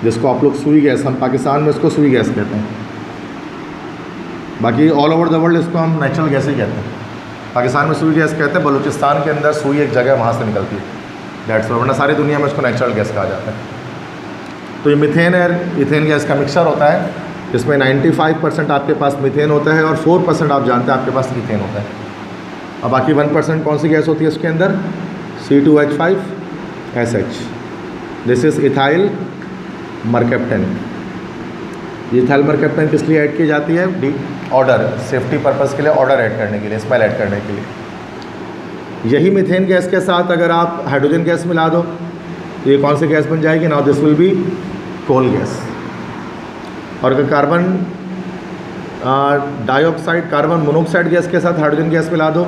जिसको आप लोग सुई गैस, हम पाकिस्तान में इसको सुई गैस कहते हैं, बाकी ऑल ओवर द वर्ल्ड इसको हम नेचुरल गैस ही कहते हैं। पाकिस्तान में सुई गैस कहते हैं, बलूचिस्तान के अंदर सुई एक जगह वहाँ से निकलती है, दैट्स वरना सारी दुनिया में इसको नेचुरल गैस कहा जाता है। तो ये मीथेन और इथेन गैस का मिक्सचर होता है, जिसमें 95% आपके पास मीथेन होता है और 4% आप जानते हैं आपके पास इथेन होता है। अब बाकी 1% कौन सी गैस होती है इसके अंदर? C2H5SH। This is ethyl mercaptan. Ethyl mercaptan किस लिए ऐड की जाती है? ऑर्डर, सेफ्टी पर्पज़ के लिए, ऑर्डर ऐड करने के लिए, स्मेल ऐड करने के लिए। यही मीथेन गैस के साथ अगर आप हाइड्रोजन गैस मिला दो तो ये कौन सी गैस बन जाएगी? Now this will be coal gas. और अगर carbon dioxide, carbon monoxide gas के साथ हाइड्रोजन गैस मिला दो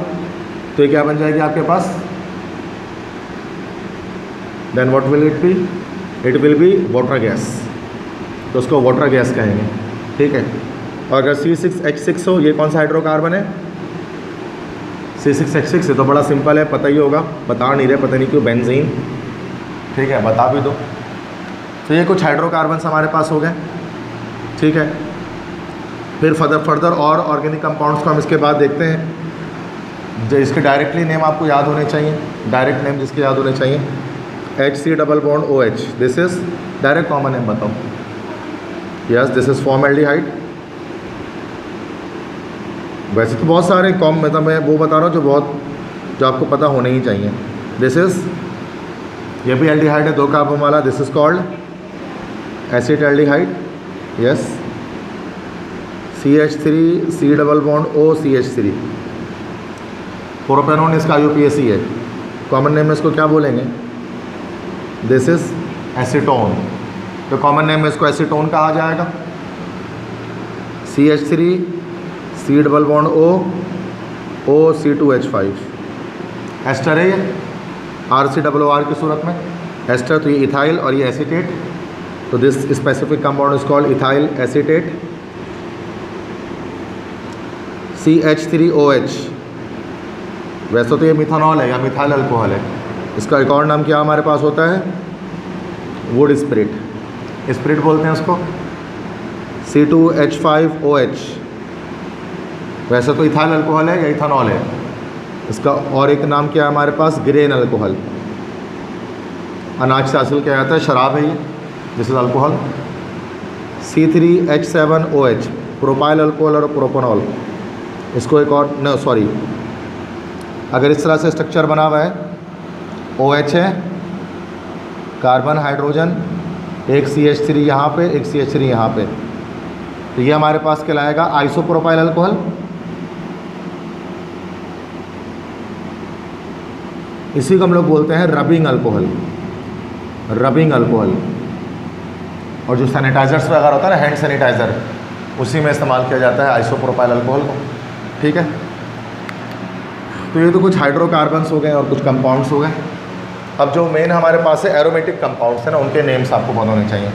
तो ये क्या बन जाएगी आपके पास? Then what will it be? It will be water gas, तो उसको वाटर गैस कहेंगे, ठीक है। और अगर C6H6 हो, ये कौन सा हाइड्रोकार्बन है? C6H6 है, तो बड़ा सिंपल है, पता ही होगा, बता नहीं रहे, पता नहीं क्यों, बेंजीन, ठीक है, बता भी दो। तो ये कुछ हाइड्रोकार्बन्स हमारे पास हो गए, ठीक है। फिर फर्दर और ऑर्गेनिक कंपाउंड्स को हम इसके बाद देखते हैं, जो इसके डायरेक्टली नेम आपको याद होने चाहिए, डायरेक्ट नेम जिसके याद होने चाहिए। HC_OH, this is direct common name बताओ। Yes, this is formaldehyde. वैसे तो बहुत सारे मतलब मैं वो बता रहा हूँ जो आपको पता होने ही चाहिए। दिस इज़, ये भी एल्डिहाइड है, 2 कार्बन वाला, this is called acetaldehyde. Yes, CH3 C_O CH3। Propanone इसका IUPAC है, कॉमन नेम में इसको क्या बोलेंगे? दिस इज़ एसीटोन, तो कॉमन नेम में इसको एसीटोन कहा जाएगा। CH3 C_O C2H5। एस्टर है ये, RCOR की सूरत में एस्टर, तो ये इथाइल और ये एसीटेट, तो this specific compound is called ethyl acetate. CH3OH, वैसे तो ये मिथानॉल है या मिथाइल अल्कोहल है, इसका एक और नाम क्या हमारे पास होता है? वुड स्पिरिट, स्पिरिट बोलते हैं उसको। C2H5OH, वैसे तो इथाइल अल्कोहल है या इथानॉल है, इसका और एक नाम क्या है हमारे पास? Grain alcohol. अनाज से हासिल किया जाता है, शराब है ये, this is alcohol. C3H7OH, propyl alcohol और प्रोपेनॉल, इसको एक और अगर इस तरह से स्ट्रक्चर बना हुआ है, OH है, कार्बन हाइड्रोजन, एक CH3 यहाँ पे, एक CH3 यहाँ पे, तो ये हमारे पास कहलाएगा आइसोप्रोपाइल अल्कोहल। इसी को हम लोग बोलते हैं रबिंग अल्कोहल, रबिंग अल्कोहल। और जो सैनिटाइजर्स वगैरह होता है ना, हैंड सैनिटाइज़र, उसी में इस्तेमाल किया जाता है आइसोप्रोपाइल अल्कोहल को, ठीक है। तो ये तो कुछ हाइड्रोकार्बन्स हो गए और कुछ कंपाउंड्स हो गए। अब जो मेन हमारे पास है एरोमेटिक कंपाउंड्स है ना, उनके नेम्स आपको पता होने चाहिए।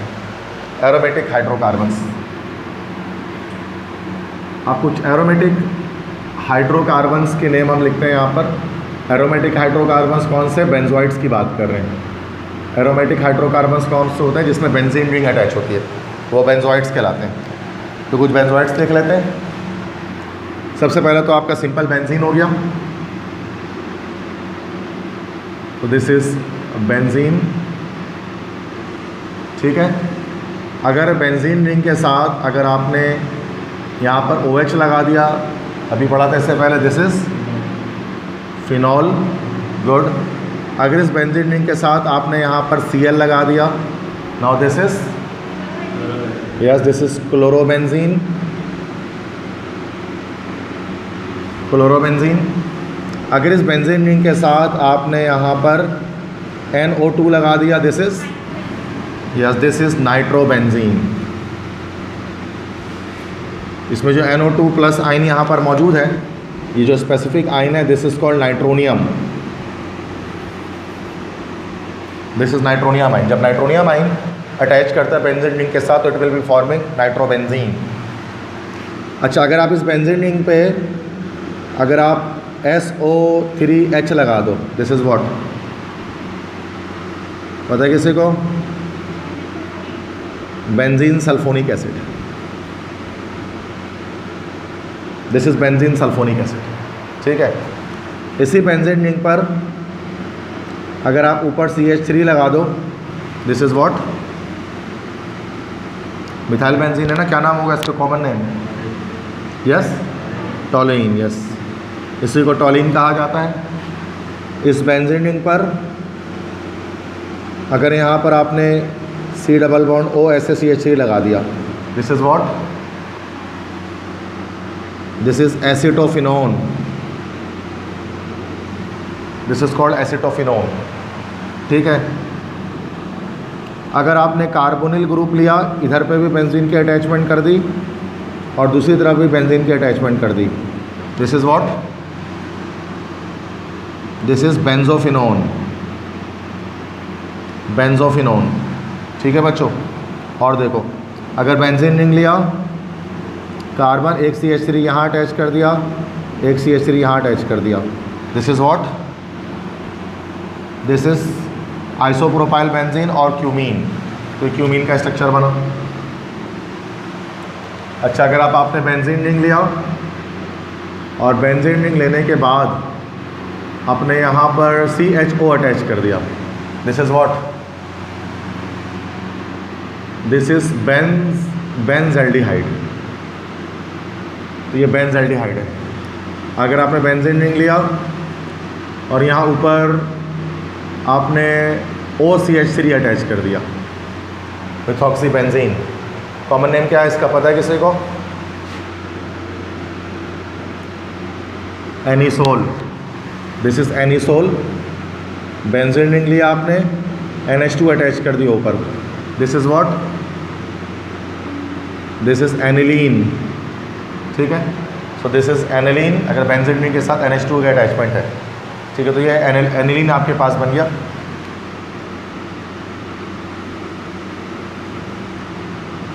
एरोमेटिक हाइड्रोकार्बन्स, आप कुछ एरोमेटिक हाइड्रोकार्बन्स के नेम हम लिखते हैं यहाँ पर। एरोमेटिक हाइड्रोकार्बन्स कौन से? बेंजोइड्स की बात कर रहे हैं। एरोमेटिक हाइड्रोकार्बन्स कौन से होते हैं? जिसमें बेंजीन रिंग अटैच होती है, वो बेंजोइड्स कहलाते हैं। तो कुछ बेंजोइड्स देख लेते हैं। सबसे पहले तो आपका सिंपल बेंजीन हो गया, तो दिस इज़ बेंजीन, ठीक है। अगर बेंजीन रिंग के साथ अगर आपने यहाँ पर OH लगा दिया, अभी पढ़ा था इससे पहले, दिस इज़ फिनॉल, गुड। अगर इस बेंजीन रिंग के साथ आपने यहाँ पर Cl लगा दिया, now this is, yes, this is chlorobenzene, chlorobenzene. अगर इस बेंजीन रिंग के साथ आपने यहाँ पर NO2 लगा दिया, this is yes this is nitrobenzene. इसमें जो NO2 प्लस आइन यहाँ पर मौजूद है, ये जो स्पेसिफिक आइन है, this is called nitronium. This is nitronium आइन। जब नाइट्रोनियम आइन अटैच करता है बेंजीन रिंग के साथ तो it will be forming nitrobenzene. अच्छा, अगर आप इस बेंजीन रिंग पे अगर आप SO3H लगा दो, दिस इज व्हाट, पता है किसी को? Benzene sulphonic acid. This is benzene sulphonic acid, ठीक है। इसी बेंजीन रिंग पर अगर आप ऊपर CH3 लगा दो, this is what, methyl benzene है ना, क्या नाम होगा इसका कॉमन नेम? यस, टॉलीन। यस, इसी को टॉलीन कहा जाता है। इस बेंजीन रिंग पर अगर यहाँ पर आपने C डबल बॉन्ड OSH3 लगा दिया, this is what, this is acetophenone. This is called acetophenone, ठीक है। अगर आपने कार्बोनिल ग्रुप लिया, इधर पे भी बेंजीन की अटैचमेंट कर दी और दूसरी तरफ भी बेंजीन की अटैचमेंट कर दी, this is what, this is benzophenone. Benzophenone, ठीक है बच्चों। और देखो, अगर बेंजीन रिंग लिया, कार्बन एक CH3 यहाँ अटैच कर दिया, एक CH3 यहाँ अटैच कर दिया, this is what, this is isopropyl benzene और क्यूमीन। तो क्यूमीन का स्ट्रक्चर बना। अच्छा, अगर आपने बेंजीन रिंग लिया और बेंजीन रिंग लेने के बाद अपने यहाँ पर CHO अटैच कर दिया, this is what, this is benzaldehyde. तो ये बेंजल्डिहाइड है। अगर आपने बेंजीन रिंग लिया और यहाँ ऊपर आपने OCH3 अटैच कर दिया, मिथॉक्सी बेंजीन। कॉमन नेम क्या है इसका, पता है किसी को? Anisole. This is anisole. Benzene ring लिया आपने, NH2 अटैच कर दिया ऊपर, this is what, this is aniline, ठीक है। सो दिस इज एनिलीन। अगर बेंजीन रिंग के साथ NH2 का अटैचमेंट है, ठीक है, तो ये एनिलीन आपके पास बन गया।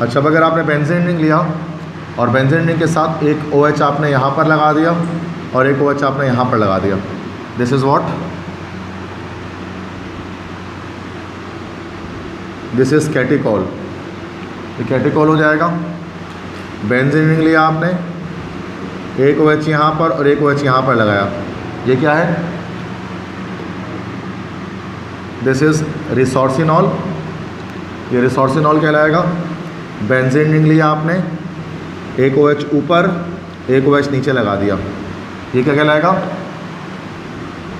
अच्छा, अब अगर आपने बेंजीन रिंग लिया और बेंजीन रिंग के साथ एक OH आपने यहाँ पर लगा दिया और एक OH आपने यहाँ पर लगा दिया, this is what, this is catechol. ये कैटिकॉल हो जाएगा। बेंजीन रिंग लिया आपने, एक OH यहाँ पर और एक OH यहाँ पर लगाया, ये क्या है, दिस इज रिसोर्सिनॉल। ये रिसोर्सिनॉल कहलाएगा। बेंजीन रिंग लिया आपने, एक OH ऊपर एक OH नीचे लगा दिया, ये क्या कहलाएगा,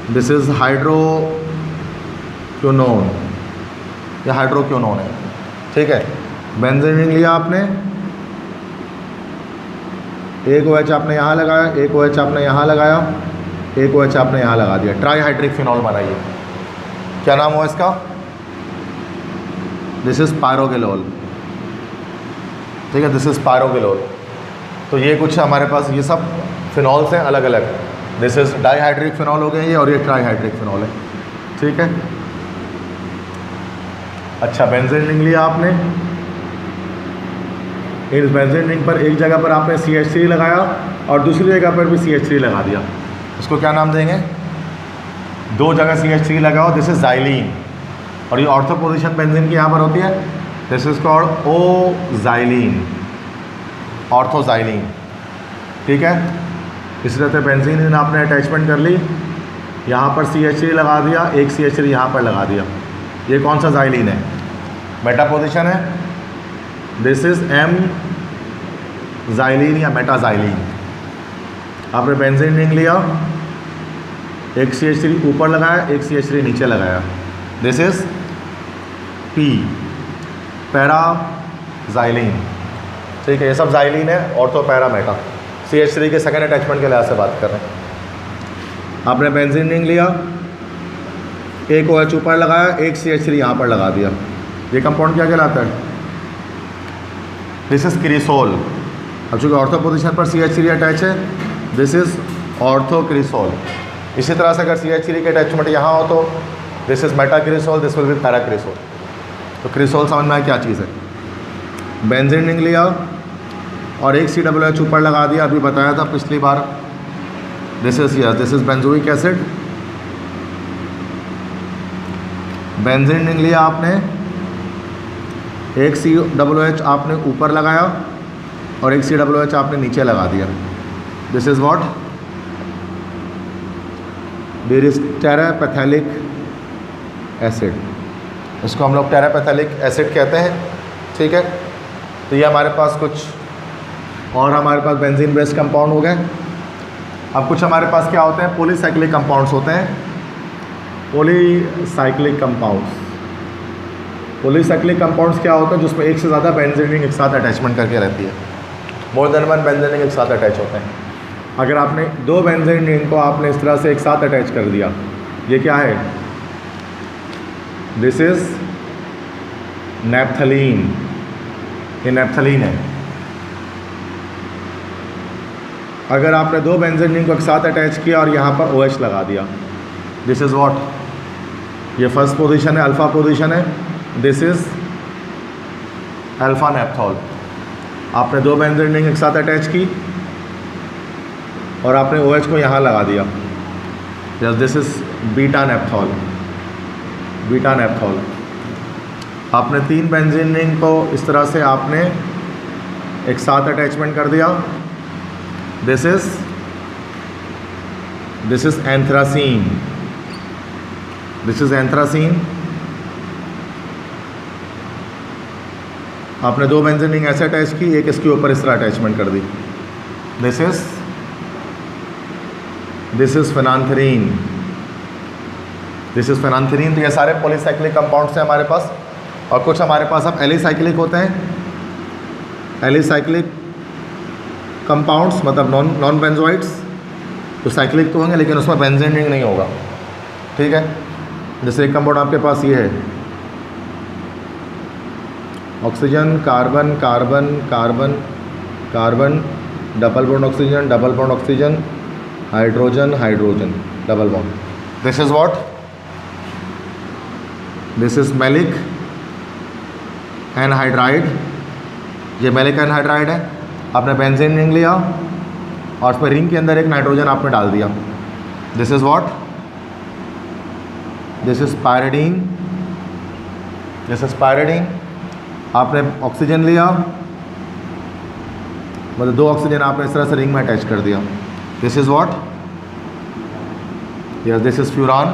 दिस इज हाइड्रोक्विनोन। या हाइड्रोक्विनोन है, ठीक है। बेंजीन रिंग लिया आपने, एक OH आपने यहाँ लगाया, एक OH आपने यहाँ लगाया, एक OH आपने यहाँ लगा दिया, ट्राईहाइड्रिक फिनॉल बनाइए। क्या नाम हुआ इसका, दिस इज पायरोगिलोल, ठीक है, दिस इज पायरोगिलोल। तो ये कुछ हमारे पास ये सब फिनॉल्स हैं अलग अलग। दिस इज डाईहाइड्रिक फिनॉल हो गए ये, और ये ट्राईहाइड्रिक फिनॉल है, ठीक है। अच्छा, बेंजीन रिंग लिया आपने, इस बेंजीन रिंग पर एक जगह पर आपने CH3 लगाया और दूसरी जगह पर भी CH3 लगा दिया, इसको क्या नाम देंगे, दो जगह CH3 लगाओ, दिस इज जाइलीन। और ये ऑर्थो पोजीशन बेंजीन की यहाँ पर होती है, दिस इज कॉल्ड ओजाइलीन, ऑर्थोजाइलीन, ठीक है। इस तरह से बेंजीन आपने अटैचमेंट कर ली, यहाँ पर CH3 लगा दिया, एक CH3 यहाँ पर लगा दिया, ये कौन सा जाइलीन है, मेटा पोजीशन है, दिस इज M जाइलीन या मेटाजाइलीन। आपने बेंजीन रिंग लिया, एक CH3 ऊपर लगाया, एक CH3 नीचे लगाया, दिस इज P पैराजाइलीन, ठीक है। ये सब जाइलीन है, ऑर्थो पैरा मेटा। CH3 के सेकेंड अटैचमेंट के लिहाज से बात कर रहे हैं। आपने बेंजीन रिंग लिया, एक OH ऊपर लगाया, एक CH3 यहाँ पर लगा दिया। ये कंपाउंड क्या कहलाता है? This is cresol. अब चूँकि ऑर्थो पोजीशन पर CH3 अटैच है, दिस इज़ ऑर्थो क्रिसोल। इसी तरह से अगर CH3 की अटैचमेंट यहाँ हो तो this is Meta cresol, this will B para cresol. तो क्रिसोल समझ में आया क्या चीज़ है? बेंजीन रिंग लिया और एक COOH ऊपर लगा दिया, अभी बताया था पिछली बार। This is benzoic acid. Benzene ring लिया आपने, एक COOH आपने ऊपर लगाया और एक COOH आपने नीचे लगा दिया। This is what? There is terephthalic acid. इसको हम लोग टेरापैथेलिक एसिड कहते हैं, ठीक है। तो ये हमारे पास कुछ और हमारे पास बेंजीन बेस्ड कंपाउंड हो गए। अब कुछ हमारे पास क्या होते हैं? पॉलीसाइक्लिक कंपाउंड्स होते हैं। पॉलीसाइक्लिक कंपाउंड्स, पॉलीसाइक्लिक कंपाउंड्स क्या होते हैं? जिसमें एक से ज़्यादा बेंजीन रिंग एक साथ अटैचमेंट करके रहती है। More than one benzene ring एक साथ अटैच होते हैं। अगर आपने दो बेंजीन रिंग को आपने इस तरह से एक साथ अटैच कर दिया, ये क्या है? This is naphthalene. ये नैप्थलीन है। अगर आपने दो बेंजीन रिंग को एक साथ अटैच किया और यहाँ पर OH लगा दिया, दिस इज़ व्हाट? ये फर्स्ट पोजीशन है, अल्फ़ा पोजीशन है। This is alpha naphthol. आपने दो बेंजीन रिंग एक साथ अटैच की और आपने OH को यहाँ लगा दिया, दिस इज़ बीटा नैप्थोल। बीटा नैप्थोल। आपने तीन बेंजीन रिंग को इस तरह से आपने एक साथ अटैचमेंट कर दिया, this is anthracene. This is anthracene. आपने दो बेंजीन रिंग ऐसे अटैच की, एक इसके ऊपर इस तरह अटैचमेंट कर दी, this is phenanthrene. This is phenanthrene. तो ये सारे पॉलीसाइक्लिक कंपाउंड्स हैं हमारे पास। और कुछ हमारे पास अब एलिसाइक्लिक होते हैं। एलिसाइक्लिक कंपाउंड्स मतलब नॉन बेंजोइड्स, तो साइक्लिक तो होंगे लेकिन उसमें बेंजीन रिंग नहीं होगा, ठीक है। जैसे एक कंपाउंड आपके पास ये है, oxygen carbon carbon carbon carbon, double bond oxygen double bond oxygen, hydrogen hydrogen, double bond. This is what? This is maleic anhydride. ये मैलिक एनहाइड्राइड है। आपने बेंजीन रिंग लिया और उस पर रिंग के अंदर एक नाइट्रोजन आपने डाल दिया, this is what? This is pyridine. This is pyridine. आपने ऑक्सीजन लिया, मतलब दो ऑक्सीजन आपने इस तरह से रिंग में अटैच कर दिया, this is what? Yes, this is furan.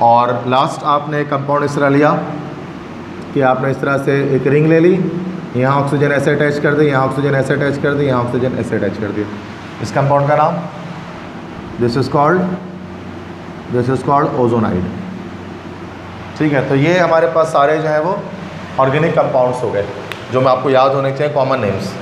और लास्ट आपने एक कंपाउंड इस तरह लिया कि आपने इस तरह से एक रिंग ले ली, यहाँ ऑक्सीजन ऐसे अटैच कर दी, यहाँ ऑक्सीजन ऐसे अटैच कर दी, यहाँ ऑक्सीजन ऐसे अटैच कर दिया। इस कंपाउंड का नाम दिस इज़ कॉल्ड ओजोनाइड, ठीक है। तो ये हमारे पास सारे जो हैं वो ऑर्गेनिक कंपाउंड्स हो गए जो मैं आपको याद होने चाहिए, कॉमन नेम्स।